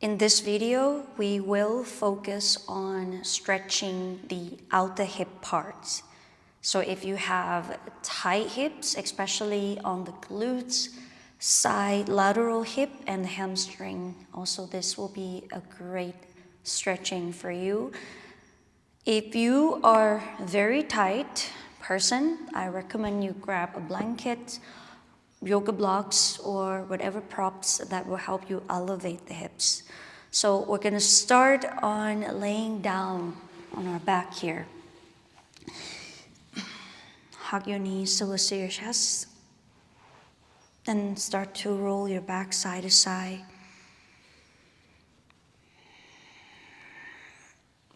In this video, we will focus on stretching the outer hip parts. So if you have tight hips, especially on the glutes, side lateral hip, and hamstring, also this will be a great stretching for you. If you are a very tight person, I recommend you grab a blanket, yoga blocks, or whatever props that will help you elevate the hips. So we're going to start on laying down on our back here. Hug your knees towards your chest. Then start to roll your back side to side.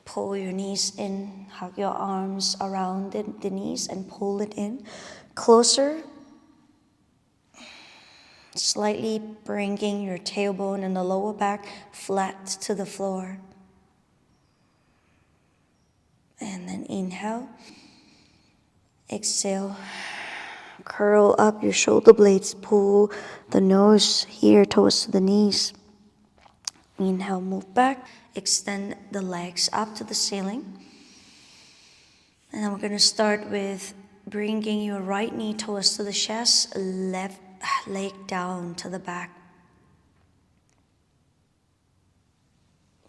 Pull your knees in, hug your arms around the knees and pull it in closer. Slightly bringing your tailbone and the lower back flat to the floor. And then inhale. Exhale. Curl up your shoulder blades. Pull the nose here towards the knees. Inhale, move back. Extend the legs up to the ceiling. And then we're going to start with bringing your right knee towards to the chest, left leg down to the back.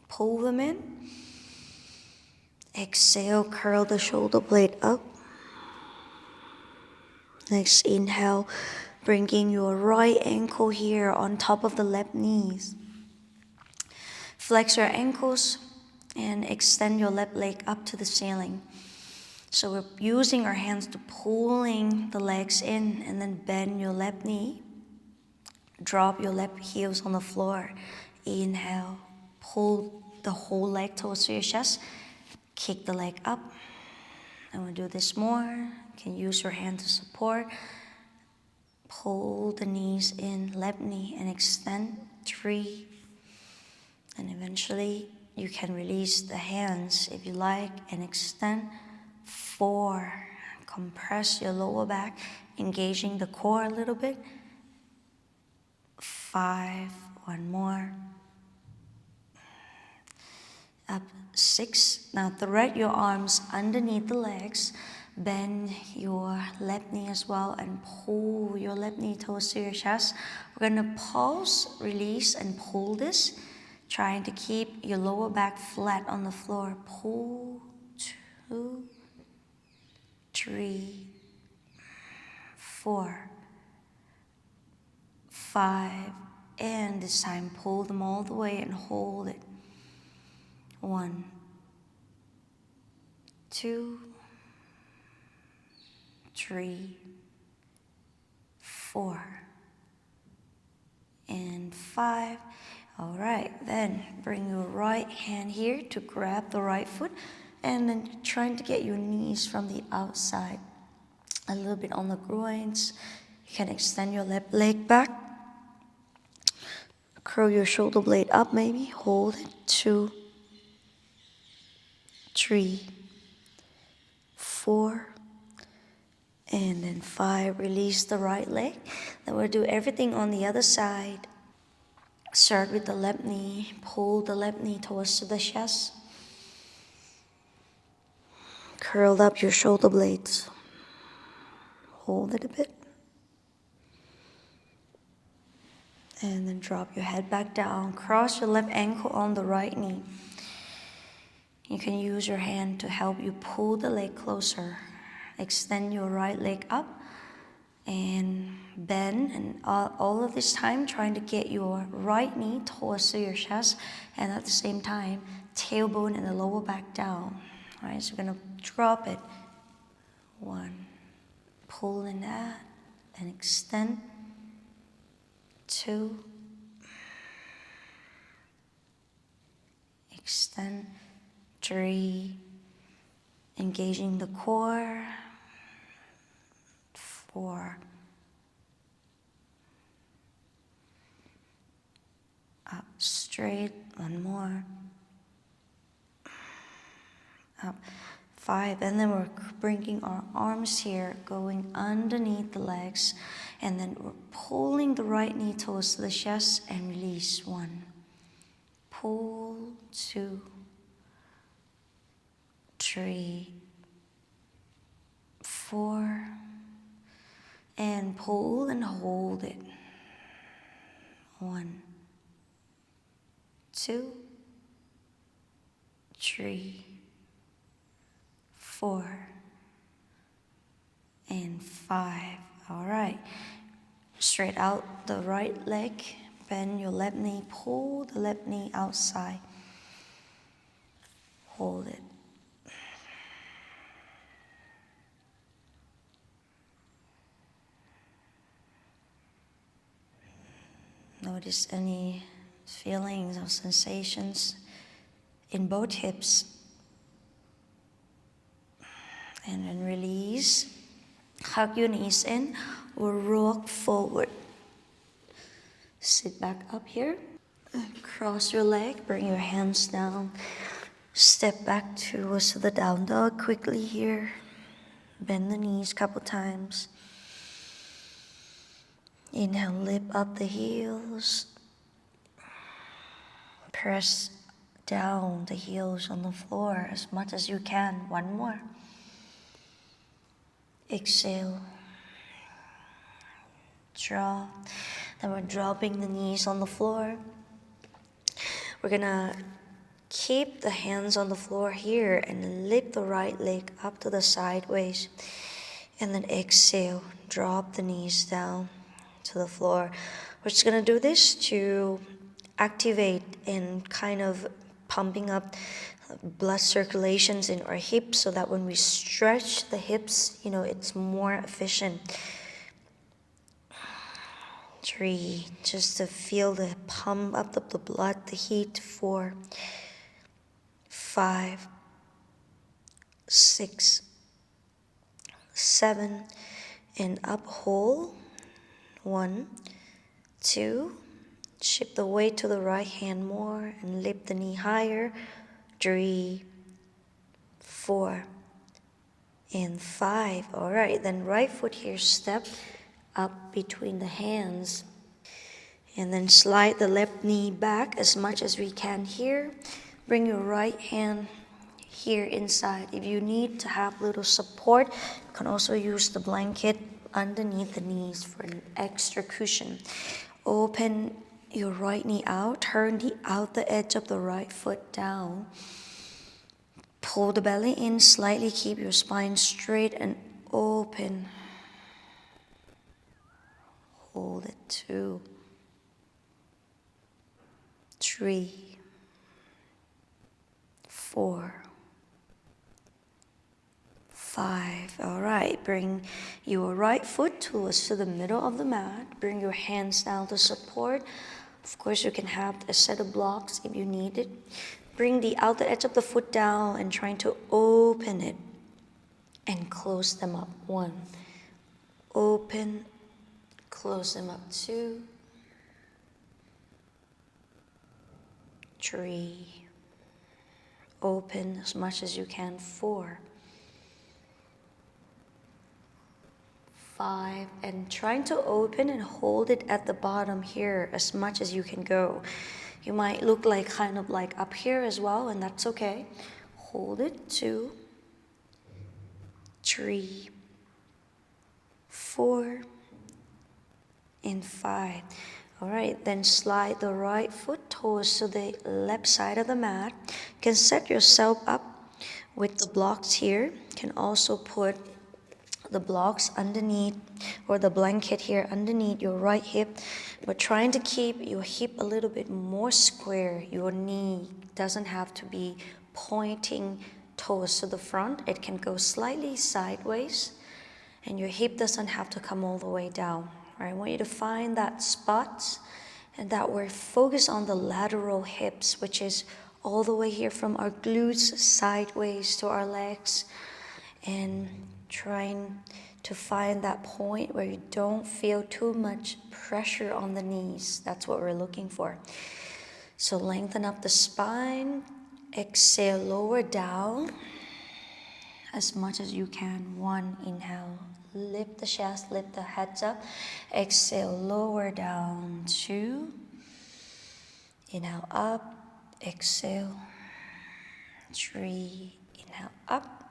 Pull them in. Exhale, curl the shoulder blade up. Next, inhale, bringing your right ankle here on top of the left knees. Flex your ankles and extend your left leg up to the ceiling. So we're using our hands to pulling the legs in and then bend your left knee. Drop your left heels on the floor. Inhale, pull the whole leg towards your chest. Kick the leg up. And we'll do this more. You can use your hand to support. Pull the knees in, left knee, and extend. 3. And eventually you can release the hands if you like and extend. 4. Compress your lower back, engaging the core a little bit. 5. One more. Up. 6. Now thread your arms underneath the legs. Bend your left knee as well and pull your left knee towards your chest. We're going to pause, release, and pull this. Trying to keep your lower back flat on the floor. Pull. 2, 3, 4, 5. And this time pull them all the way and hold it. 1, 2, 3, 4, and 5. All right, then bring your right hand here to grab the right foot and then trying to get your knees from the outside. A little bit on the groins. You can extend your left leg back. Curl your shoulder blade up maybe. Hold it. 2, 3, 4, and then 5. Release the right leg. Then we'll do everything on the other side. Start with the left knee. Pull the left knee towards the chest. Curl up your shoulder blades. Hold it a bit. And then drop your head back down. Cross your left ankle on the right knee. You can use your hand to help you pull the leg closer. Extend your right leg up and bend. And all of this time, trying to get your right knee towards your chest. And at the same time, tailbone and the lower back down. All right, so we're going to drop it. 1. Pull in that and extend. 2. Extend. 3. Engaging the core. 4. Up straight. 1 more. Up. 5. And then we're bringing our arms here, going underneath the legs. And then we're pulling the right knee towards the chest and release. 1. pull, 2, 3, 4, and pull and hold it. 1, 2, 3, 4, and 5. All right. Straight out the right leg. Bend your left knee. Pull the left knee outside. Hold it. Notice any feelings or sensations in both hips. And then release. Hug your knees in or rock forward. Sit back up here. Cross your leg. Bring your hands down. Step back towards the down dog quickly here. Bend the knees a couple times. Inhale, lift up the heels. Press down the heels on the floor as much as you can. One more. Exhale. Drop. Then we're dropping the knees on the floor. We're gonna keep the hands on the floor here and lift the right leg up to the sideways. And then exhale. Drop the knees down to the floor. We're just gonna do this to activate and kind of pumping up blood circulations in our hips so that when we stretch the hips, it's more efficient. 3, just to feel the pump up of the blood, the heat. 4, 5, 6, 7, and up whole. 1, 2, shift the weight to the right hand more and lift the knee higher. 3, 4, and 5. All right, then right foot here, step up between the hands. And then slide the left knee back as much as we can here. Bring your right hand here inside. If you need to have little support, you can also use the blanket underneath the knees for an extra cushion. Open your right knee out. Turn the outer edge of the right foot down. Pull the belly in slightly. Keep your spine straight and open. Hold it. 2, 3, 4, 5. All right, bring your right foot towards to the middle of the mat. Bring your hands down to support. Of course, you can have a set of blocks if you need it. Bring the outer edge of the foot down and trying to open it and close them up. 1, open, close them up. 2, 3, open as much as you can. 4, 5, and trying to open and hold it at the bottom here as much as you can go. You might look like kind of like up here as well, and that's okay. Hold it. 2, 3, 4, and 5. All right, then slide the right foot towards to the left side of the mat. You can set yourself up with the blocks here. You can also put the blocks underneath or the blanket here underneath your right hip, but trying to keep your hip a little bit more square. Your knee doesn't have to be pointing toes to the front. It can go slightly sideways, and your hip doesn't have to come all the way down. All right, I want you to find that spot, and that we're focused on the lateral hips, which is all the way here from our glutes sideways to our legs, and trying to find that point where you don't feel too much pressure on the knees. That's what we're looking for. So lengthen up the spine. Exhale, lower down as much as you can. 1, inhale, lift the chest, lift the heads up. Exhale, lower down. 2, inhale up. exhale. 3, inhale up.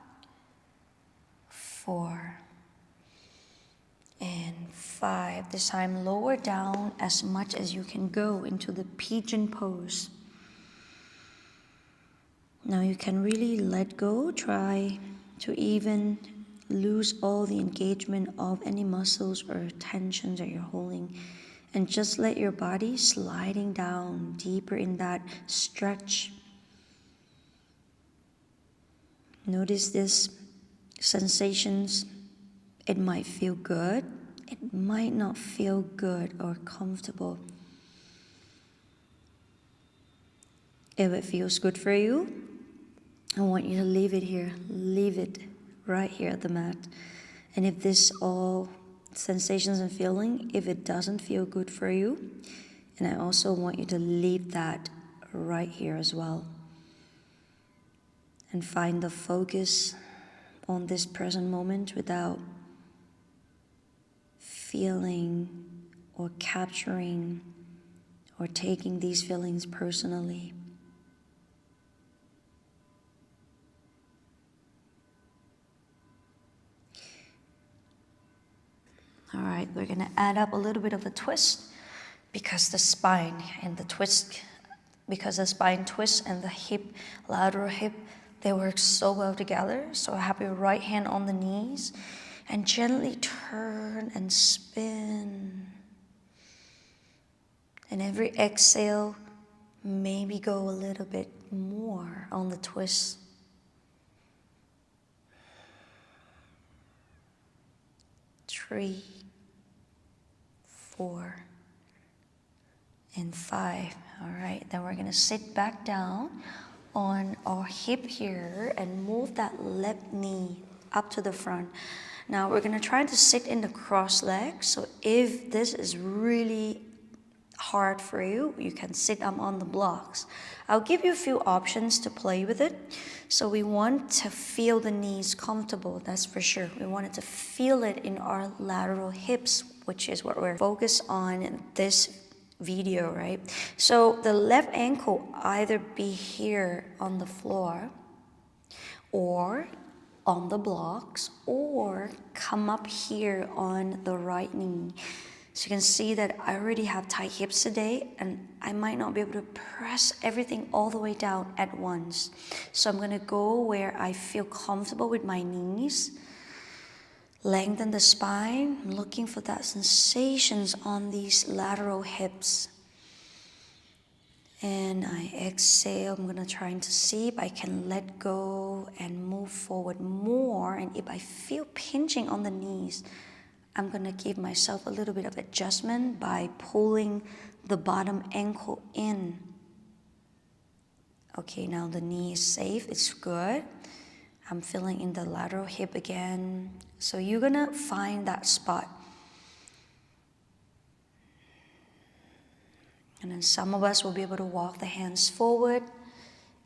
4 and 5. This time lower down as much as you can go into the pigeon pose. Now you can really let go. Try to even lose all the engagement of any muscles or tensions that you're holding, and just let your body sliding down deeper in that stretch. Notice this sensations. It might feel good, it might not feel good or comfortable. If it feels good for you, I want you to leave it here. Leave it right here at the mat. And if this all sensations and feeling, if it doesn't feel good for you, and I also want you to leave that right here as well. And find the focus on this present moment without feeling or capturing or taking these feelings personally. All right, we're going to add up a little bit of a twist because the spine twist and the hip, lateral hip, they work so well together. So have your right hand on the knees and gently turn and spin. And every exhale, maybe go a little bit more on the twist. 3, 4, and 5. All right, then we're gonna sit back down on our hip here and move that left knee up to the front. Now we're gonna try to sit in the cross leg. So if this is really hard for you, you can sit up on the blocks. I'll give you a few options to play with it. So we want to feel the knees comfortable, that's for sure. We wanted to feel it in our lateral hips, which is what we're focused on in this video, right? So the left ankle either be here on the floor or on the blocks, or come up here on the right knee. So you can see that I already have tight hips today, and I might not be able to press everything all the way down at once. So I'm gonna go where I feel comfortable with my knees. Lengthen the spine. I'm looking for that sensations on these lateral hips. And I exhale. I'm gonna try to see if I can let go and move forward more. And if I feel pinching on the knees, I'm gonna give myself a little bit of adjustment by pulling the bottom ankle in. Okay, now the knee is safe, it's good. I'm feeling in the lateral hip again. So you're gonna find that spot. And then some of us will be able to walk the hands forward.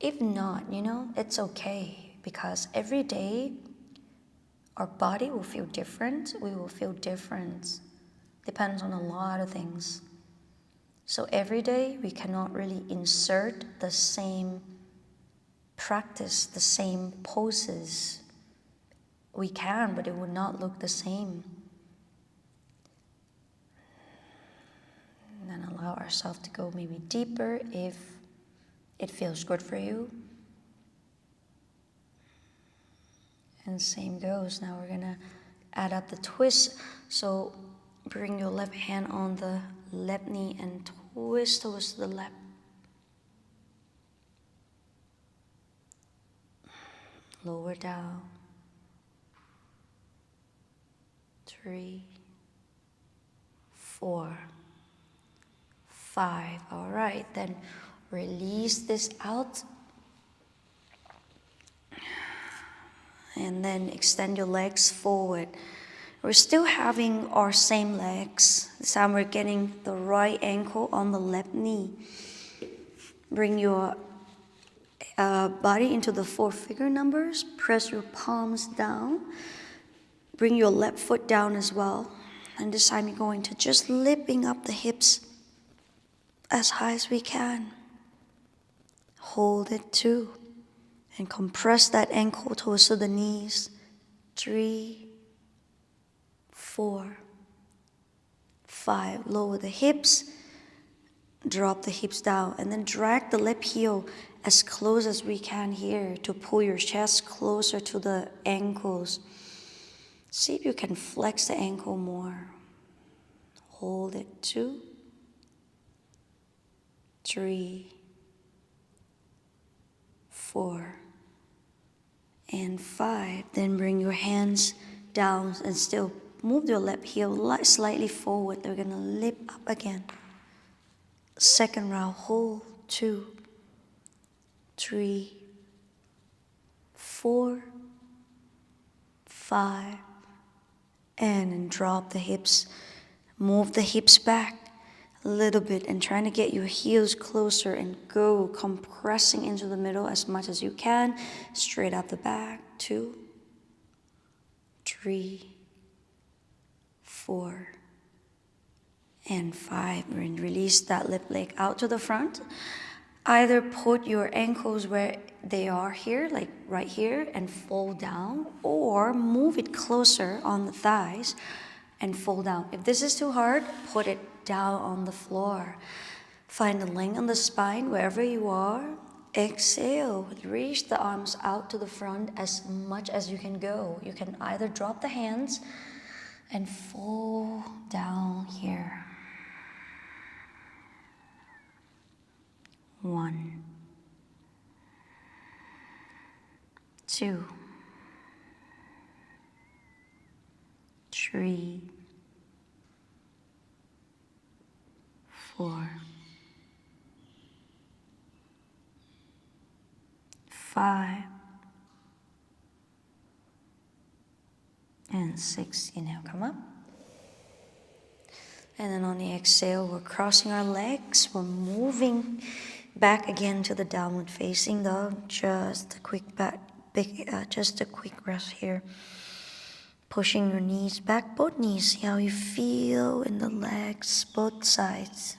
If not, it's okay, because every day our body will feel different. We will feel different. Depends on a lot of things. So every day we cannot really insert the same practice, the same poses. We can, but it would not look the same. And then allow ourselves to go maybe deeper if it feels good for you. And same goes. Now we're gonna add up the twist. So bring your left hand on the left knee and twist towards the left. Lower down. 3, 4, 5. All right, then release this out. And then extend your legs forward. We're still having our same legs. This time we're getting the right ankle on the left knee. Bring your body into the 4 finger numbers. Press your palms down. Bring your left foot down as well. And this time you're going to just lifting up the hips as high as we can. Hold it, 2. And compress that ankle toes to the knees. 3, 4, 5. Lower the hips. Drop the hips down. And then drag the left heel as close as we can here to pull your chest closer to the ankles. See if you can flex the ankle more. Hold it, 2, 3, 4, and 5. Then bring your hands down and still move your left heel slightly forward. They're gonna lift up again. Second round, hold, 2, 3, 4, 5, and then drop the hips. Move the hips back a little bit and trying to get your heels closer and go compressing into the middle as much as you can. Straight out the back. 2, 3, 4, and 5. And release that left leg out to the front. Either put your ankles where they are here, like right here, and fold down, or move it closer on the thighs and fold down. If this is too hard, put it down on the floor. Find the length on the spine wherever you are. Exhale, reach the arms out to the front as much as you can go. You can either drop the hands and fold down here. 1, 2, 3, 4, 5, and 6. Inhale, come up. And then on the exhale, we're crossing our legs. We're moving back again to the downward facing dog. Just a quick rest here. Pushing your knees back, both knees. See how you feel in the legs, both sides.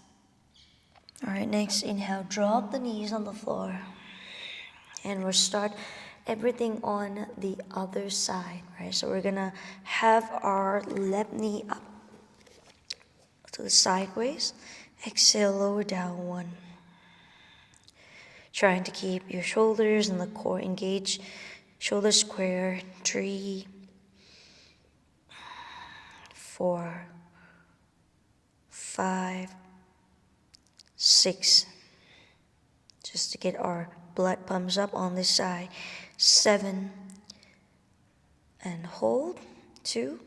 All right, next inhale, drop the knees on the floor. And we'll start everything on the other side, right? So we're gonna have our left knee up to the sideways. Exhale, lower down. 1. Trying to keep your shoulders and the core engaged. Shoulders square. 3, 4, 5, 6. Just to get our blood pumps up on this side. 7, and hold. 2,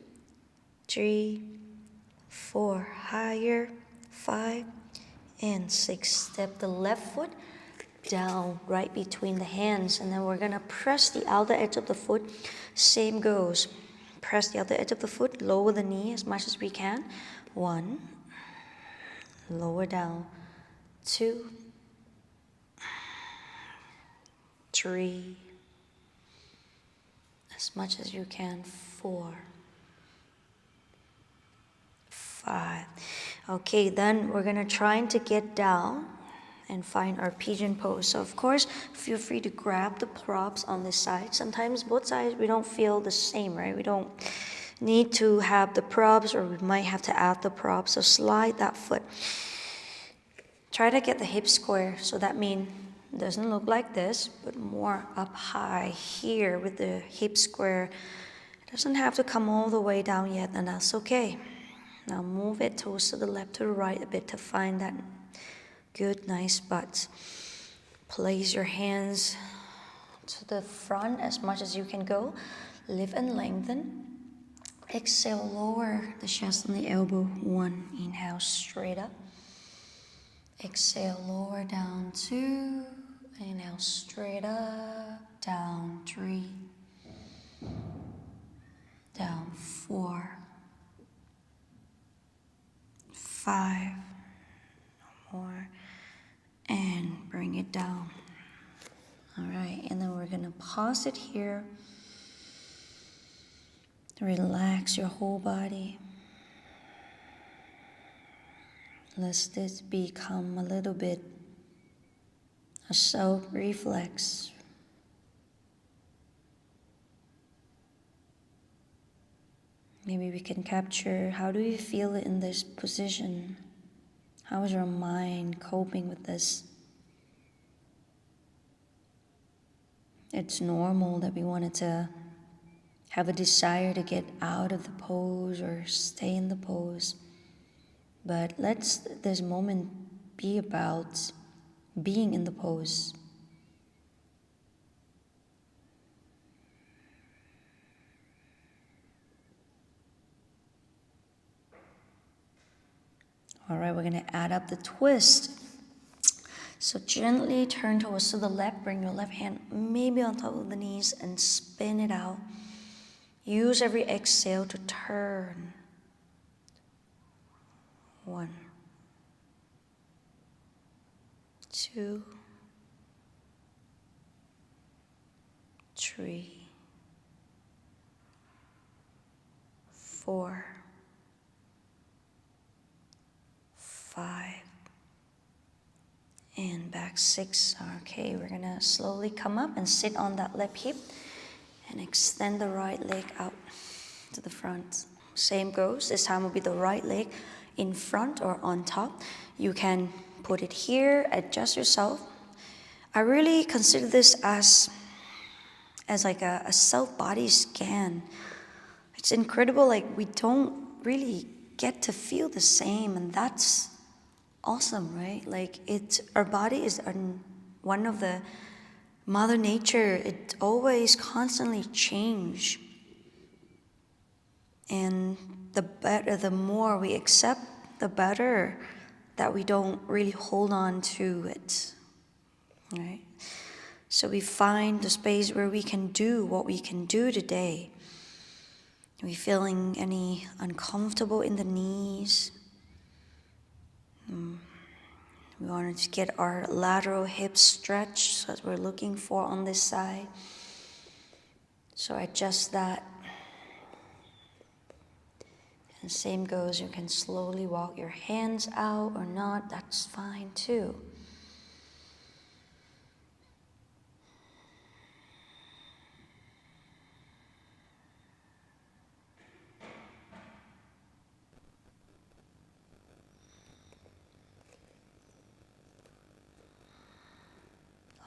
3, 4, higher. 5, and 6. Step the left foot down right between the hands, and then we're gonna press the outer edge of the foot. Same goes. Press the outer edge of the foot, lower the knee as much as we can. 1, lower down. 2, 3, as much as you can. 4, 5. Okay, then we're gonna try to get down and find our pigeon pose. So of course, feel free to grab the props on this side. Sometimes both sides we don't feel the same, right? We don't need to have the props, or we might have to add the props. So slide that foot. Try to get the hips square, so that means it doesn't look like this, but more up high here with the hip square. It doesn't have to come all the way down yet, and that's okay. Now move it toes to the left, to the right a bit to find that good, nice butt. Place your hands to the front as much as you can go. Lift and lengthen. Exhale, lower the chest and the elbow. 1, inhale, straight up. Exhale, lower down. 2, inhale, straight up. Down. 3, down. 4, 5, more, and bring it down. All right, and then we're gonna pause it here. Relax your whole body. Let this become a little bit a self-reflex. Maybe we can capture, how do you feel in this position? How is your mind coping with this? It's normal that we wanted to have a desire to get out of the pose or stay in the pose. But let's this moment be about being in the pose. All right, we're gonna add up the twist. So gently turn towards to the left, bring your left hand maybe on top of the knees and spin it out. Use every exhale to turn. 1, 2, 3, 4, 5, and back 6. Okay, we're gonna slowly come up and sit on that left hip and extend the right leg out to the front. Same goes, this time will be the right leg in front or on top. You can put it here, adjust yourself. I really consider this as like a self-body scan. It's incredible, like we don't really get to feel the same, and that's awesome, right? Like our body is one of the Mother Nature. It always constantly change, and the more we accept, the better that we don't really hold on to it, right? So we find the space where we can do what we can do today. Are we feeling any uncomfortable in the knees? We wanted to get our lateral hips stretched, as we're looking for on this side. So adjust that. And same goes, you can slowly walk your hands out or not, that's fine too.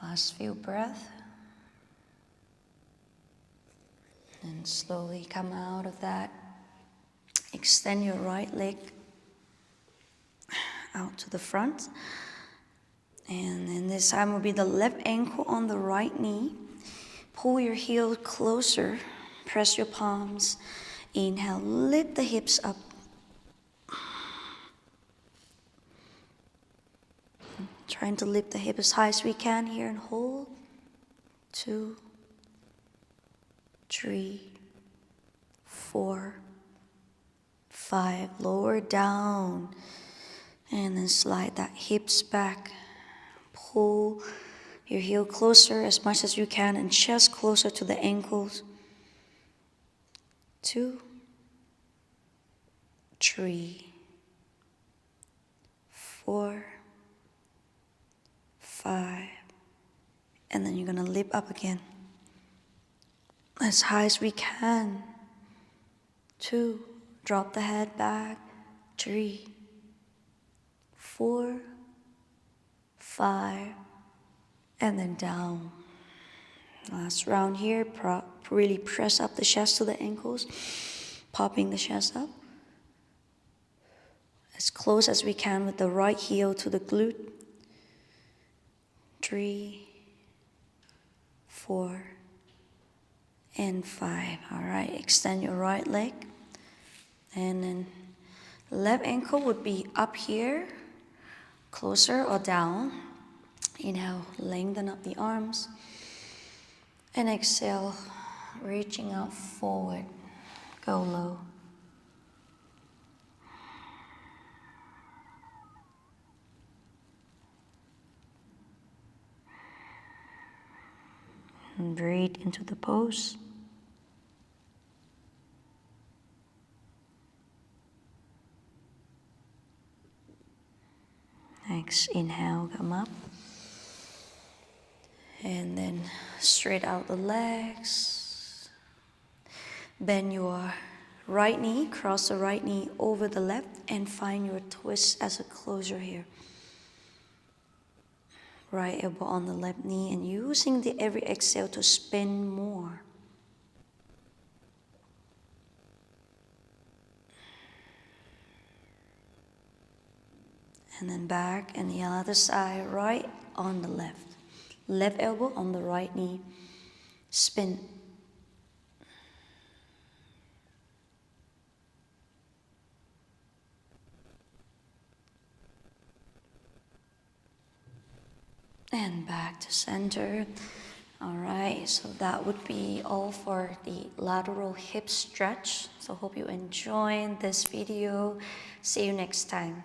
Last few breaths. And slowly come out of that. Extend your right leg out to the front. And then this time will be the left ankle on the right knee. Pull your heel closer. Press your palms. Inhale, lift the hips up. Trying to lift the hip as high as we can here and hold. 2, 3, 4, 5. Lower down. And then slide that hips back. Pull your heel closer as much as you can and chest closer to the ankles. 2, 3, 4, 5. And then you're gonna lift up again. As high as we can. 2, drop the head back. 3, 4, 5, and then down. Last round here, really press up the chest to the ankles, popping the chest up. As close as we can with the right heel to the glute. 3, 4, and 5. All right, extend your right leg. And then left ankle would be up here, closer or down. Inhale, lengthen up the arms. And exhale, reaching out forward. Go low. And breathe into the pose. Next, inhale, come up. And then straight out the legs. Bend your right knee, cross the right knee over the left, and find your twist as a closure here. Right elbow on the left knee, and using the every exhale to spin more. And then back, and the other side, right on the left. Left elbow on the right knee, spin. And back to center. All right, so that would be all for the lateral hip stretch. So hope you enjoyed this video. See you next time.